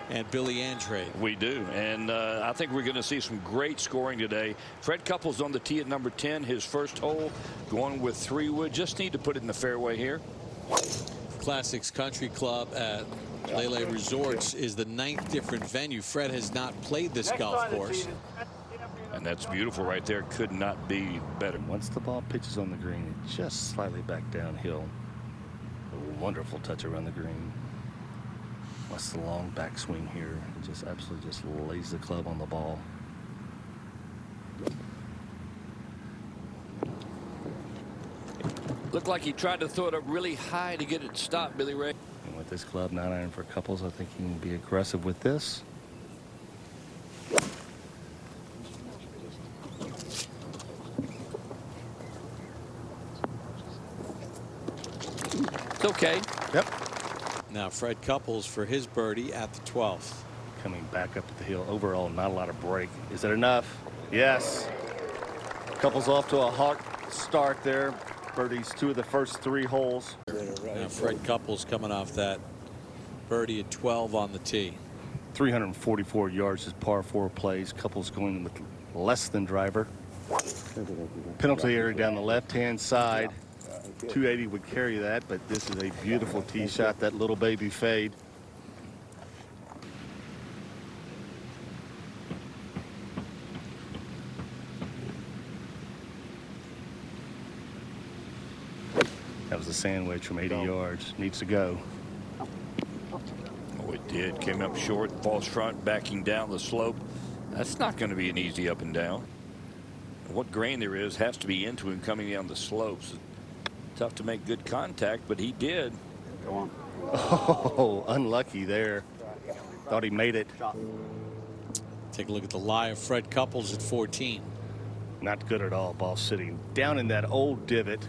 and Billy Andrade. We do, and I think we're going to see some great scoring today. Fred Couples on the tee at number 10, his first hole, going with 3 wood. Just need to put it in the fairway here. Classics Country Club at Lele Resorts is the 9th different venue. Fred has not played this golf course. And that's beautiful right there. Could not be better. Once the ball pitches on the green, it just slightly back downhill. A wonderful touch around the green. What's the long backswing here? It just absolutely just lays the club on the ball. Looked like he tried to throw it up really high to get it stopped, Billy Ray. And with this club 9-iron for Couples, I think he can be aggressive with this. It's okay. Yep. Now Fred Couples for his birdie at the 12th. Coming back up the hill. Overall, not a lot of break. Is it enough? Yes. Couples off to a hot start there. Birdies 2 of the first 3 holes. Now Fred Couples coming off that birdie at 12 on the tee. 344 yards as par 4 plays. Couples going with less than driver. Penalty area down the left-hand side. 280 would carry that, but this is a beautiful tee shot. That little baby fade. That was a sandwich from 80 yards. Needs to go. Oh, it did. Came up short. False front, backing down the slope. That's not going to be an easy up and down. What grain there is has to be into him coming down the slopes. Tough to make good contact, but he did. Go on. Oh, unlucky there. Thought he made it. Take a look at the lie of Fred Couples at 14. Not good at all. Ball sitting down in that old divot.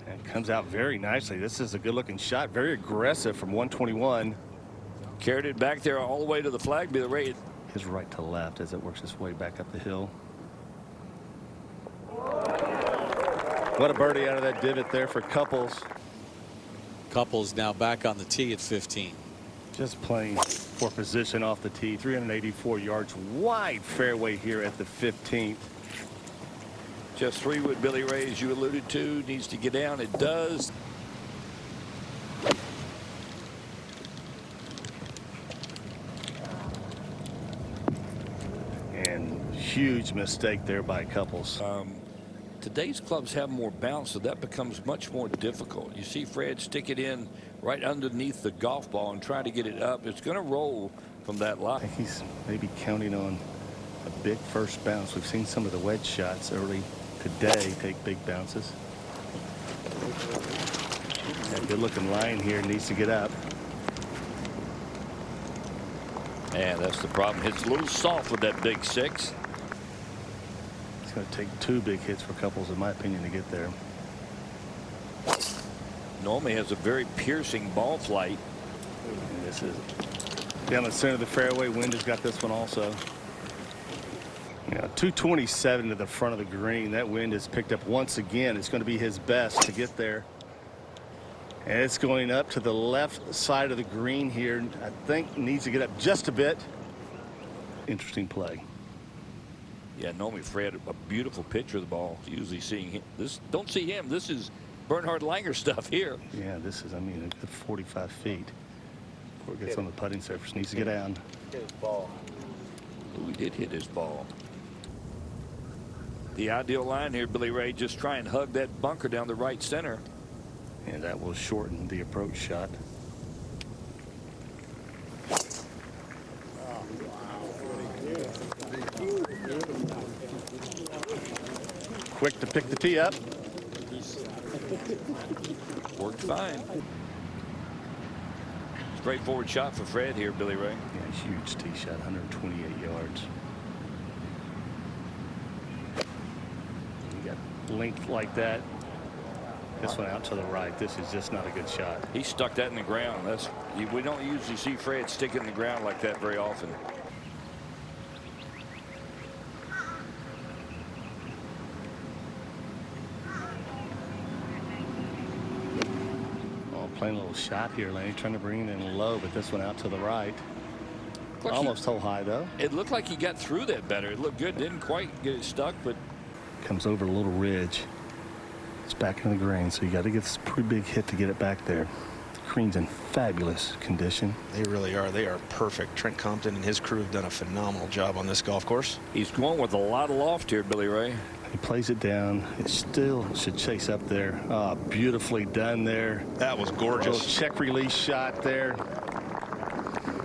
And comes out very nicely. This is a good looking shot. Very aggressive from 121. Carried it back there all the way to the flag. Billy Ray. His right to left as it works its way back up the hill. What a birdie out of that divot there for Couples. Couples now back on the tee at 15. Just playing for position off the tee. 384 yards wide fairway here at the 15th. Just 3 wood, Billy Ray, as you alluded to. Needs to get down. It does. And huge mistake there by Couples. Today's clubs have more bounce, so that becomes much more difficult. You see Fred stick it in right underneath the golf ball and try to get it up. It's going to roll from that I line. think he's maybe counting on a big first bounce. We've seen some of the wedge shots early today take big bounces. That good looking line here needs to get up. And that's the problem. It's a little soft with that big 6. It's going to take 2 big hits for Couples, in my opinion, to get there. Normally has a very piercing ball flight. And this is down the center of the fairway. Wind has got this one also. Yeah, 227 to the front of the green. That wind has picked up once again. It's going to be his best to get there. And it's going up to the left side of the green here. I think needs to get up just a bit. Interesting play. Yeah, normally Fred, a beautiful picture of the ball. Usually seeing him. This, don't see him. This is Bernhard Langer stuff here. Yeah, this is, I mean, a good 45 feet before it gets on the putting surface. Needs to get down. Hit his ball. Ooh, he did hit his ball. The ideal line here, Billy Ray, just try and hug that bunker down the right center. And that will shorten the approach shot. Quick to pick the tee up. Worked fine. Straightforward shot for Fred here, Billy Ray. Yeah, huge tee shot, 128 yards. You got length like that. This one out to the right. This is just not a good shot. He stuck that in the ground. We don't usually see Fred stick it in the ground like that very often. Playing a little shot here, Laney, trying to bring it in low, but this one out to the right. Like Almost hole high, though. It looked like he got through that better. It looked good. Didn't quite get it stuck, but Comes over a little ridge. It's back in the green, so you got to get this pretty big hit to get it back there. The green's in fabulous condition. They really are. They are perfect. Trent Compton and his crew have done a phenomenal job on this golf course. he's going with a lot of loft here, Billy Ray. He plays it down. It still should chase up there. Beautifully done there. That was Little gorgeous. check release shot there.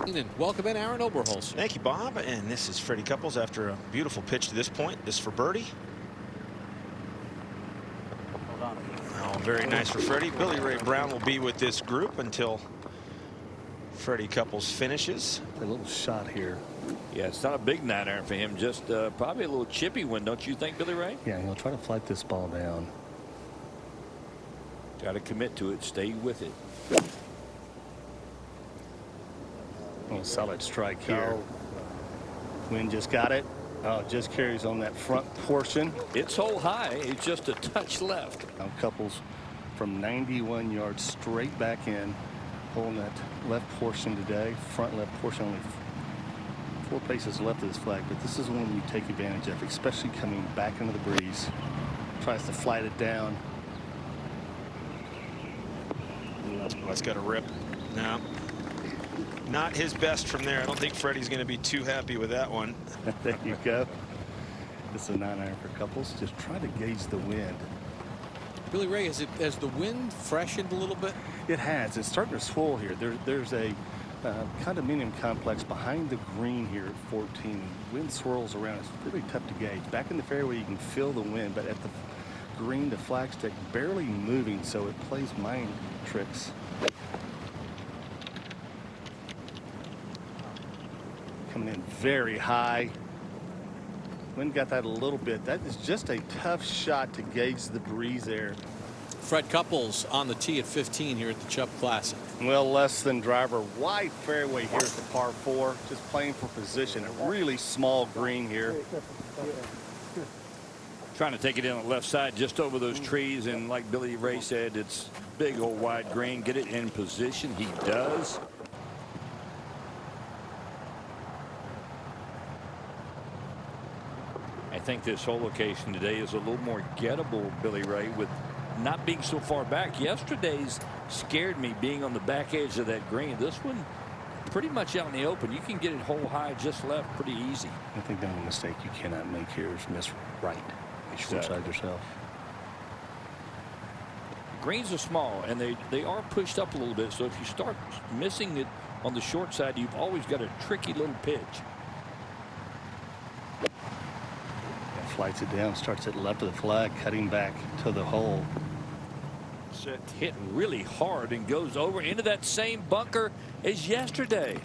And welcome in Aaron Oberholzer. Thank you, Bob. And this is Freddie Couples after a beautiful pitch to this point. This for birdie. Oh, very nice for Freddie. Billy Ray Brown will be with this group until Freddie Couples finishes. A little shot here. Yeah, it's not a big 9-iron for him. Just probably a little chippy one, don't you think, Billy Ray? Yeah, he'll try to flight this ball down. Got to commit to it. Stay with it. Oh, solid strike here. Wind just got it. Oh, just carries on that front portion. It's hole high. It's just a touch left. Now Couples from 91 yards straight back in, holding that left portion today. Front left portion, only 4 paces left of this flag, but this is one you take advantage of, especially coming back into the breeze. Tries to flight it down. That's got a rip. No. Not his best from there. I don't think Freddie's going to be too happy with that one. There you go. This is a 9-iron for Couples. Just try to gauge the wind. Billy Ray, has the wind freshened a little bit? It has. It's starting to swirl here. There's a condominium complex behind the green here at 14. Wind swirls around. It's really tough to gauge. Back in the fairway, you can feel the wind, but at the green, the flagstick barely moving, so it plays mind tricks. Coming in very high. Wind got that a little bit. That is just a tough shot to gauge the breeze there. Fred Couples on the tee at 15 here at the Chubb Classic. Well, less than driver. Wide fairway here at the par 4. Just playing for position. A really small green here. Trying to take it in on the left side just over those trees, and like Billy Ray said, it's big old wide green. Get it in position. He does. I think this whole location today is a little more gettable, Billy Ray, with not being so far back. Yesterday's scared me, being on the back edge of that green. This one pretty much out in the open. You can get it hole high just left pretty easy. I think the only mistake you cannot make here is miss right. You short side yourself. Greens are small, and they are pushed up a little bit, so if you start missing it on the short side, you've always got a tricky little pitch. Flights it down, starts at left of the flag, cutting back to the hole. Hit really hard and goes over into that same bunker as yesterday.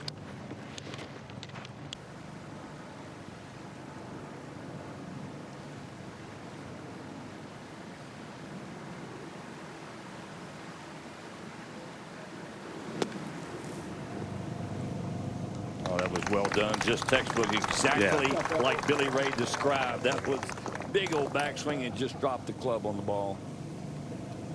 Oh, that was well done. Just textbook, exactly like Billy Ray described. That was big old backswing and just dropped the club on the ball.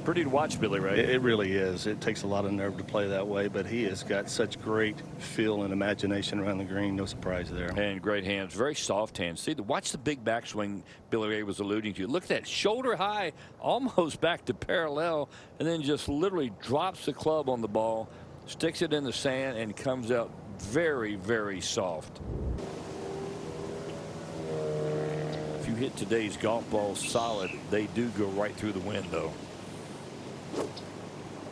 Pretty to watch, Billy Ray. It really is. It takes a lot of nerve to play that way, but he has got such great feel and imagination around the green. No surprise there. And great hands, very soft hands. See, watch the big backswing Billy Ray was alluding to. Look at that, shoulder high, almost back to parallel, and then just literally drops the club on the ball, sticks it in the sand, and comes out very, very soft. If you hit today's golf balls solid, they do go right through the wind, though.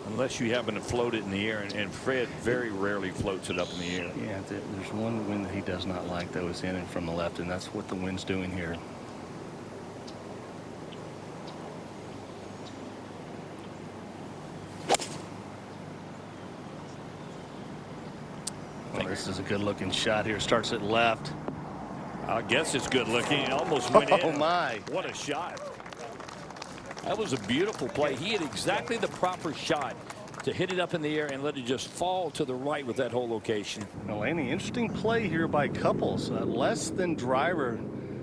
Unless you happen to float it in the air, and Fred very rarely floats it up in the air. Yeah, there's one wind that he does not like, that was in and from the left, and that's what the wind's doing here. Oh, this is a good looking shot here. Starts at left. I guess it's good looking. It almost went in. Oh my. What a shot. That was a beautiful play. He had exactly the proper shot to hit it up in the air and let it just fall to the right with that whole location. Now, Laney, interesting play here by Couples. Less than driver.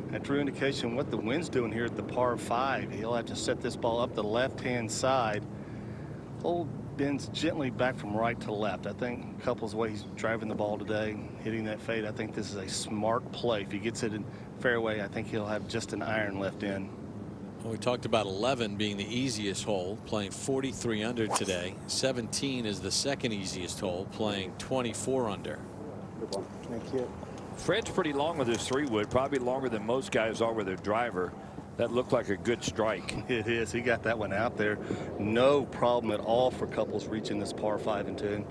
That drew indication what the wind's doing here at the par 5. He'll have to set this ball up the left-hand side. Old bends gently back from right to left. I think Couples' way he's driving the ball today, hitting that fade, I think this is a smart play. If he gets it in fairway, I think he'll have just an iron left in. Well, we talked about 11 being the easiest hole, playing 43 under today. 17 is the second easiest hole, playing 24 under. Thank you. Fred's pretty long with his 3-wood, probably longer than most guys are with their driver. That looked like a good strike. It is. He got that one out there. No problem at all for Couples reaching this par 5 and 2.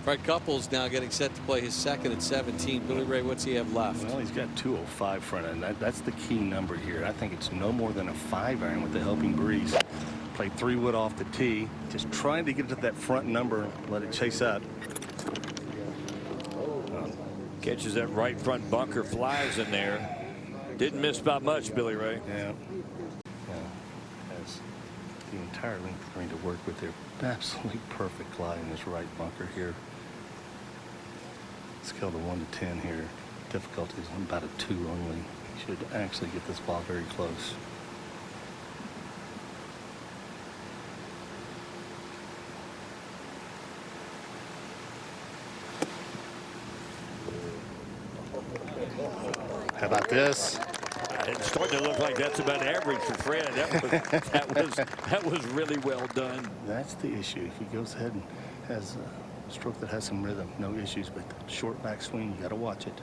Fred Couples now getting set to play his second at 17. Billy Ray, what's he have left? Well, he's got 205 front end. That's the key number here. I think it's no more than a 5-iron with the helping breeze. Played 3-wood off the tee. Just trying to get to that front number, let it chase up. Catches that right front bunker, flies in there. Didn't miss by much, Billy Ray. Yeah. Has the entire length of the green to work with there. Absolutely perfect lie in this right bunker here. Scale to 1 to 10 here. Difficulty is about a 2 only. Should actually get this ball very close. How about this? It's starting to look like that's about average for Fred. That was really well done. That's the issue. If he goes ahead and has a stroke that has some rhythm, no issues. But the short backswing, you got to watch it.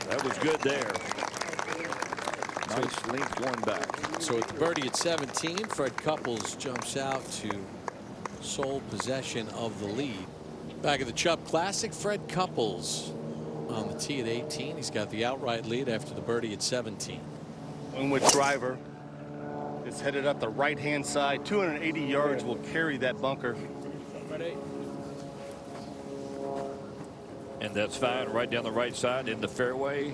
That was good there. Nice length one back. So with the birdie at 17, Fred Couples jumps out to sole possession of the lead. Back at the Chubb Classic, Fred Couples on the tee at 18. He's got the outright lead after the birdie at 17. With driver, it's headed up the right-hand side. 280 yards will carry that bunker. And that's fine. Right down the right side in the fairway.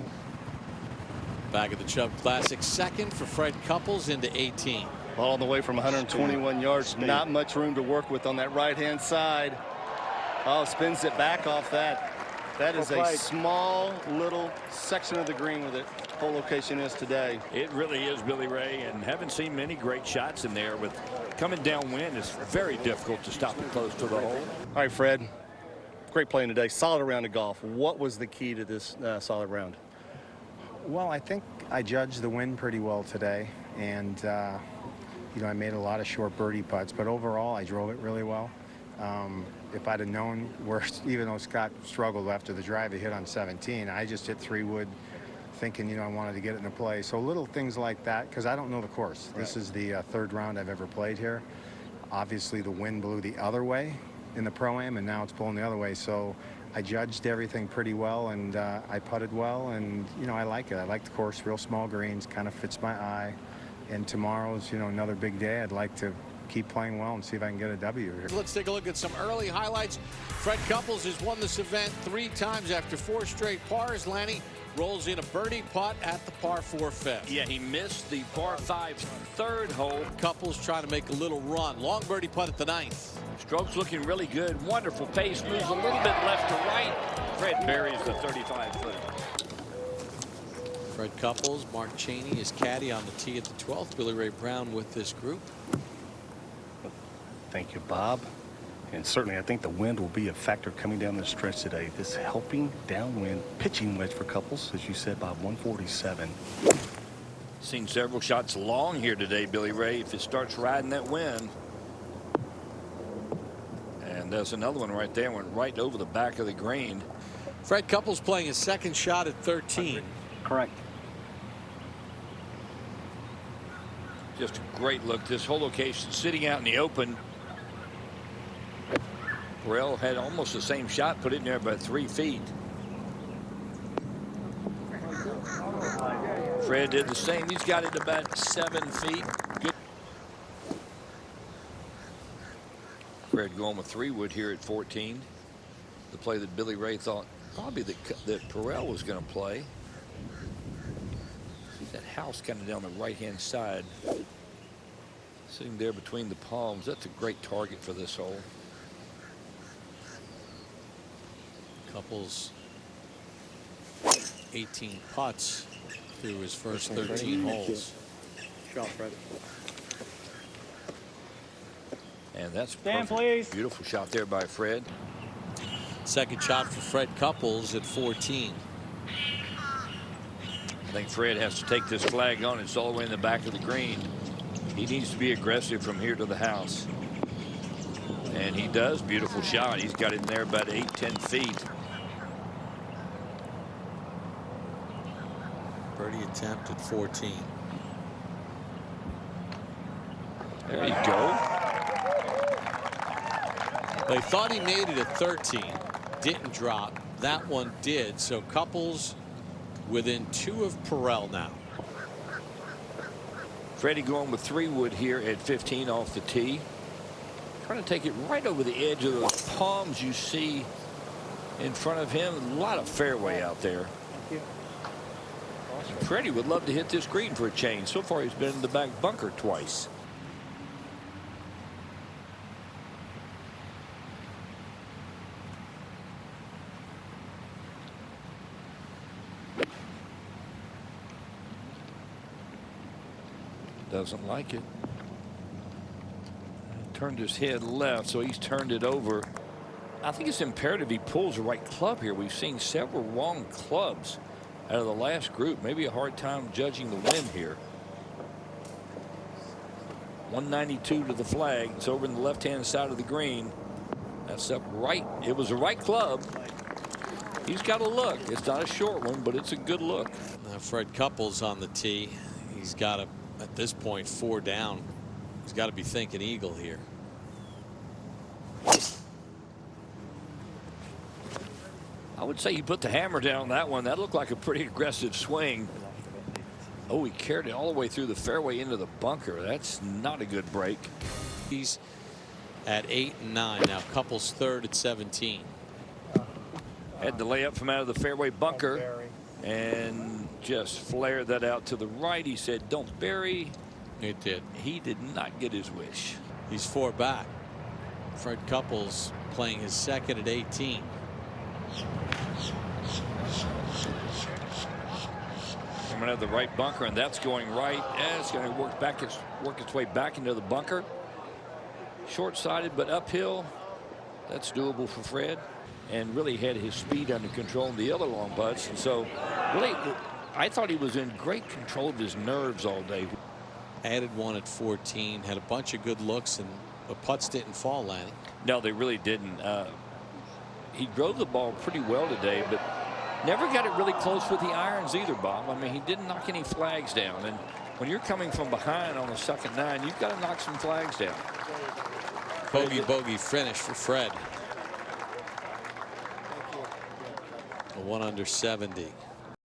Back at the Chubb Classic, second for Fred Couples into 18. Ball on the way from 121 yards. Not much room to work with on that right-hand side. Oh, spins it back off that. That is a small little section of the green where the whole location is today. It really is, Billy Ray, and haven't seen many great shots in there. With coming downwind, it's very difficult to stop it close to the hole. All right, Fred. Great playing today. Solid round of golf. What was the key to this solid round? Well, I think I judged the wind pretty well today, and you know, I made a lot of short birdie putts, but overall I drove it really well. If I'd have known where, even though Scott struggled after the drive he hit on 17, I just hit 3-wood thinking, you know, I wanted to get it into play. So little things like that, because I don't know the course. Right. This is the third round I've ever played here. Obviously the wind blew the other way in the Pro-Am, and now it's blowing the other way. So I judged everything pretty well, and I putted well, and, you know, I like it. I like the course, real small greens, kind of fits my eye. And tomorrow's, you know, another big day. I'd like to keep playing well and see if I can get a W here. Let's take a look at some early highlights. Fred Couples has won this event 3 times after 4 straight pars. Lanny rolls in a birdie putt at the par 4 fifth. Yeah, he missed the par 5 third hole. Couples trying to make a little run. Long birdie putt at the 9th. Stroke's looking really good. Wonderful pace. Moves a little bit left to right. Fred buries the 35-footer. Fred Couples, Mark Cheney is caddy on the tee at the 12th. Billy Ray Brown with this group. Thank you, Bob. And certainly I think the wind will be a factor coming down the stretch today. This helping downwind pitching wedge for Couples, as you said, Bob, 147. Seen several shots long here today, Billy Ray, if it starts riding that wind. And there's another one right there, went right over the back of the green. Fred Couples playing his second shot at 13. Correct. Just a great look. This whole location sitting out in the open. Burrell had almost the same shot, put it in there about 3 feet. Fred did the same. He's got it about 7 feet. Good. Fred going with 3-wood here at 14. The play that Billy Ray thought probably that Burrell was going to play. See that house kind of down the right-hand side. Sitting there between the palms. That's a great target for this hole. Couples 18 putts through his first 13 holes. Shot, Fred. And that's Stand, perfect. please. Beautiful shot there by Fred. Second shot for Fred Couples at 14. I think Fred has to take this flag on. It's all the way in the back of the green. He needs to be aggressive from here to the house. And he does. Beautiful shot. He's got it in there about 8-10 feet. Birdie attempt at 14. There you go. They thought he made it at 13. Didn't drop. That one did. So Couples within 2 of Perel now. Freddie going with 3-wood here at 15 off the tee. Trying to take it right over the edge of those palms you see in front of him. A lot of fairway out there. Freddie would love to hit this green for a change. So far he's been in the back bunker twice. Doesn't like it. Turned his head left, so he's turned it over. I think it's imperative he pulls the right club here. We've seen several wrong clubs out of the last group. Maybe a hard time judging the wind here. 192 to the flag. It's over in the left-hand side of the green. That's up right. It was the right club. He's got a look. It's not a short one, but it's a good look. Now Fred Couples on the tee. He's got a, at this point, 4 down. He's got to be thinking eagle here. I would say he put the hammer down on that one. That looked like a pretty aggressive swing. Oh, he carried it all the way through the fairway into the bunker. That's not a good break. He's at 8 and 9 now. Couples third at 17. Had to lay up from out of the fairway bunker and just flared that out to the right. He said, "Don't bury." It did. He did not get his wish. He's 4 back. Fred Couples playing his second at 18. Coming out of the right bunker, and that's going right. And it's going to work its way back into the bunker. Short-sided, but uphill. That's doable for Fred. And really had his speed under control in the other long putts. And so, really, I thought he was in great control of his nerves all day. Added one at 14. Had a bunch of good looks, and the putts didn't fall, Lanny. No, they really didn't. He drove the ball pretty well today, but never got it really close with the irons either, Bob. I mean, he didn't knock any flags down. And when you're coming from behind on a second 9, you've got to knock some flags down. Bogey finish for Fred. A 1 under 70.